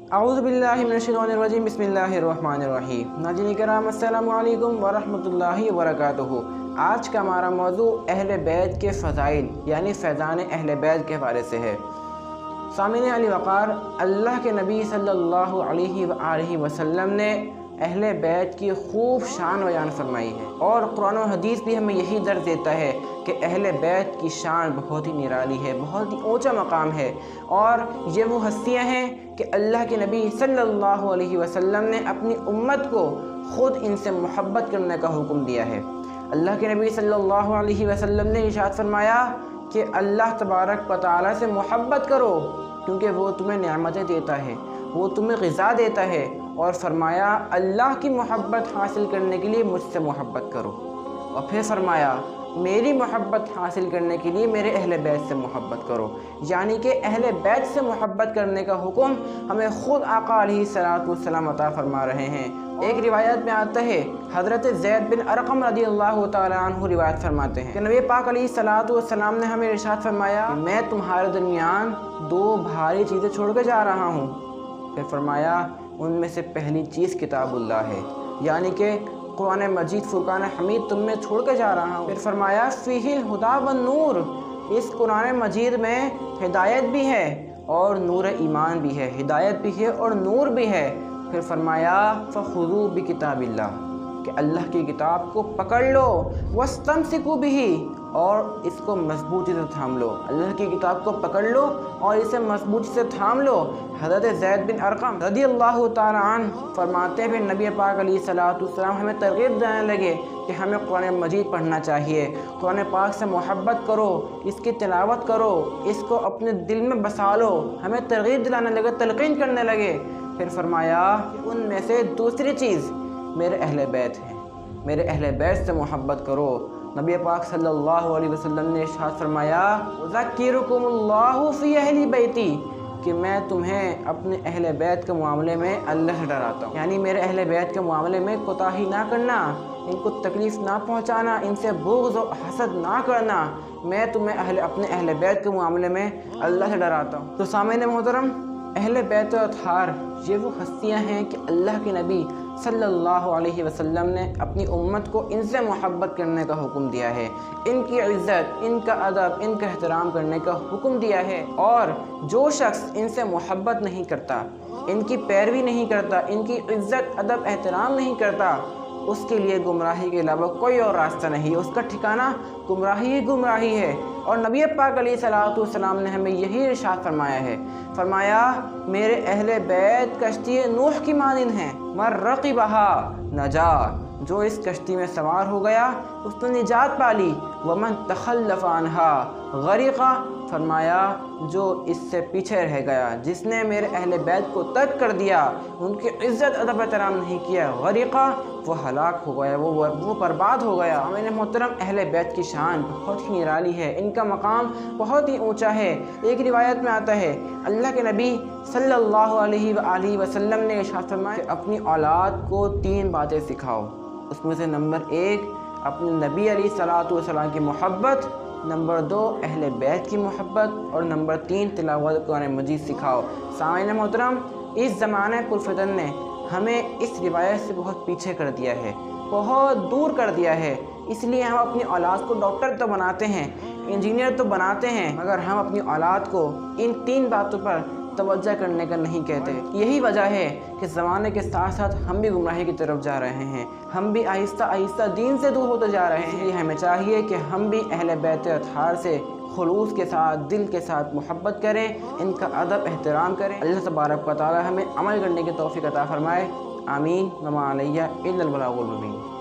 अऊज़ु बिल्लाहि मिनश्शैतानिर्रजीम बिस्मिल्लाहिर्रहमानिर्रहीम। नाज़रीन किराम अस्सलामु अलैकुम वरहमतुल्लाहि वबरकातुहू। आज का हमारा मौजू अहले बैत के फ़ज़ाइल यानी फैज़ान अहले बैत के हवाले से है। सामिन अली वक़ार, अल्लाह के नबी सल्लल्लाहु अलैहि वसल्लम ने अहले बैत की खूब शान बयान फरमाई है और कुरान और हदीस भी हमें यही दर्ज देता है कि अहले बैत की शान बहुत ही निराली है, बहुत ही ऊंचा मकाम है। और ये वो हस्तियां हैं कि अल्लाह के नबी सल्लल्लाहु अलैहि वसल्लम ने अपनी उम्मत को ख़ुद इनसे मोहब्बत करने का हुक्म दिया है। अल्लाह के नबी सल्लल्लाहु अलैहि वसल्लम ने इरशाद फरमाया कि अल्लाह तबारक व तआला से मोहब्बत करो क्योंकि वो तुम्हें नेमतें देता है, वो तुम्हें ग़िज़ा देता है। और फरमाया अल्लाह की मोहब्बत हासिल करने के लिए मुझसे मोहब्बत करो। और फिर फरमाया मेरी मोहब्बत हासिल करने के लिए मेरे अहले बैत से मोहब्बत करो। यानी कि अहले बैत से मोहब्बत करने का हुक्म हमें ख़ुद आका अलैहिस्सलातु वस्सलाम अता फरमा रहे हैं। एक रिवायत में आता है, हज़रत ज़ैद बिन अरक़म रज़ियल्लाहु तआला अन्हु रिवायत फरमाते हैं कि नबी पाक अलैहिस्सलातु वस्सलाम ने हमें इरशाद फरमाया कि मैं तुम्हारे दरमियान दो भारी चीज़ें छोड़ कर जा रहा हूँ। फिर फरमाया उनमें से पहली चीज़ किताबुल्लाह है, यानी कि कुरान मजीद फुरकान हमीद तुम में छोड़ के जा रहा हूँ। फिर फरमाया फ़ीहिल हुदा व नूर, इस कुरान मजीद में हिदायत भी है और नूर ईमान भी है, हिदायत भी है और नूर भी है। फिर फरमाया फ़ख़ुज़ू बि किताबिल्लाह, कि अल्लाह की किताब को पकड़ लो, वस्तमसिकू बिही, और इसको मजबूती से थाम लो। अल्लाह की किताब को पकड़ लो और इसे मजबूती से थाम लो। हज़रत ज़ैद बिन अरक़म रज़ियल्लाहु तआला अन्हु फरमाते हैं, फिर नबी पाक अलैहिस्सलातु वस्सलाम हमें तरग़ीब देने लगे कि हमें कुरान मजीद पढ़ना चाहिए, कुरान पाक से मोहब्बत करो, इसकी तिलावत करो, इसको अपने दिल में बसा लो। हमें तरग़ीब दिलाने लगे, तलक़ीन करने लगे। फिर फरमाया उनमें से दूसरी चीज़ मेरे अहले बैत हैं, मेरे अहले बैत से मोहब्बत करो। नबी पाक सल्लल्लाहु अलैहि वसल्लम ने इरशाद फरमाया उज़क्किरुकुमुल्लाहु फ़ी अहली बैती, कि मैं तुम्हें अपने अहले बैत के मामले में अल्लाह से डराता हूँ। यानी मेरे अहले बैत के मामले में कोताही ना करना, इनको तकलीफ़ ना पहुँचाना, इनसे बुग़्ज़ और हसद ना करना। मैं तुम्हें अपने अहले बैत के मामले में अल्लाह से डराता हूँ। तो सामने मोहतरम, अहले बैत अतहार ये वो हस्तियाँ हैं कि अल्लाह के नबी सल्लल्लाहु अलैहि वसल्लम ने अपनी उम्मत को इनसे मोहब्बत करने का हुक्म दिया है, इनकी इज़्ज़त, इनका अदब, इनका एहतराम करने का हुक्म दिया है। और जो शख्स इनसे मोहब्बत नहीं करता, इनकी पैरवी नहीं करता, इनकी इज़्ज़त, अदब, एहतराम नहीं करता, उसके लिए गुमराही के अलावा कोई और रास्ता नहीं, उसका ठिकाना गुमराही ही गुमराही है। और नबी पाक अलैहिस्सलातु वस्सलाम ने हमें यही इरशाद फरमाया है, फरमाया मेरे अहले बैत कश्ती नूह की मानिंद हैं, मर रक़िबहा नजा, जो इस कश्ती में सवार हो गया उसने निजात पाली, वमन तखल्लफ़ अन्हा ग़रिक़ा, फरमाया जो इससे पीछे रह गया, जिसने मेरे अहले बैत को तर्क कर दिया, उनकी इज़्ज़त अदब एहतराम नहीं किया, ग़रिक़ा, वो हलाक हो गया, वो बर्बाद हो गया। मैंने मोहतरम अहले बैत की शान बहुत ही निराली है, इनका मकाम बहुत ही ऊंचा है। एक रिवायत में आता है अल्लाह के नबी सल्लल्लाहु अलैहि वसल्लम ने इरशाद फरमाया अपनी औलाद को 3 बातें सिखाओ। उसमें से नंबर 1 अपने नबी अलैहिस्सलातु वस्सलाम की मोहब्बत, नंबर 2 अहले बैत की मोहब्बत, और नंबर 3 तिलावत कुरान मजीद सिखाओ। सामने मोहतरम, इस ज़माने पुरफ़ितन ने हमें इस रिवायत से बहुत पीछे कर दिया है, बहुत दूर कर दिया है। इसलिए हम अपनी औलाद को डॉक्टर तो बनाते हैं, इंजीनियर तो बनाते हैं, मगर हम अपनी औलाद को इन 3 बातों पर तवज्जो करने का नहीं कहते। यही वजह है कि ज़माने के साथ साथ हम भी गुमराही की तरफ जा रहे हैं, हम भी आहिस्ता आहिस्ता दीन से दूर होते जा रहे हैं। हमें चाहिए कि हम भी अहले बैत अतहार से खुलूस के साथ, दिल के साथ मोहब्बत करें, इनका अदब एहतराम करें। अल्लाह तबारक व तआला हमें अमल करने की तौफ़ीक़ अता फ़रमाए। आमीन। वमा अलैना इल्लल बलागुल मुबीन।